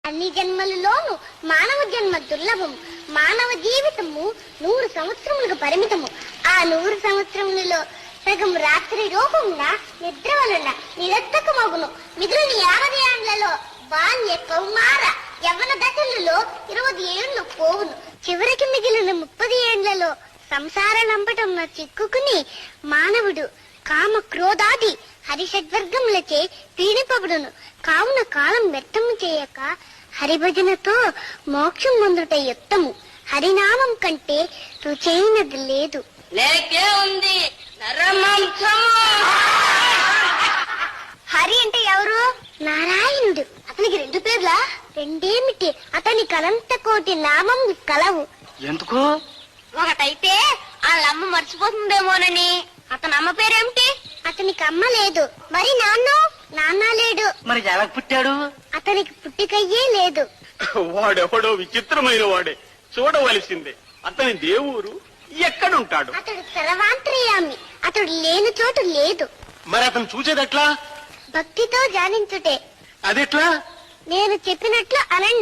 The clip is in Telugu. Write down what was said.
అన్ని జన్మలలోనూ మానవ జన్మ దుర్లభము. మానవ జీవితము 100 సంవత్సరములకు పరిమితము. ఆ 100 సంవత్సరములలో సగం రాత్రి రూపమున నిద్ర వలన నిరర్థకమగును. మిగిలిన 50 ఏండ్లలో బాల్య కౌమార యవ్వన దశలలో 20 ఏళ్లు పోవును. చివరికి మిగిలిన 30 ఏండ్లలో సంసార లంపటంన చిక్కుకుని మానవుడు కామ క్రోధాది హరిషడ్వర్గములచే పీడిపబడును. కావున కాలం వ్యర్థము చేయక హరిభజనతో మోక్షం పొందుట యుక్తము. హరినామం కంటే రుచైనది లేదు. లేకే ఉంది నరమాంసము. హరి అంటే ఎవరు? నారాయణుడు. అతనికి 2 పేర్లా? రెండేమిటి, అతని కలంత కోటి నామం కలవు. ఎందుకు? ఒకటైతే వాళ్ళమ్మ మర్చిపోతుందేమోనని. అతని అమ్మ పేరేమిటి? అతనికి అమ్మ లేదు. మరి నాన్న లేడు. మరి ఎలా పుట్టాడు? అతనికి పుట్టికయ్యే లేదు. వాడెవడో విచిత్రమైన వాడే, చూడవలసిందే. అతని దేవురు ఎక్కడుంటాడు? అతడు సర్వాంతర్యామి. అతడు లేని చోటు లేదు. మరి అతను చూసేదెట్లా? భక్తితో ధ్యానించుటే. అదెట్లా? నేను చెప్పినట్లు అనండి.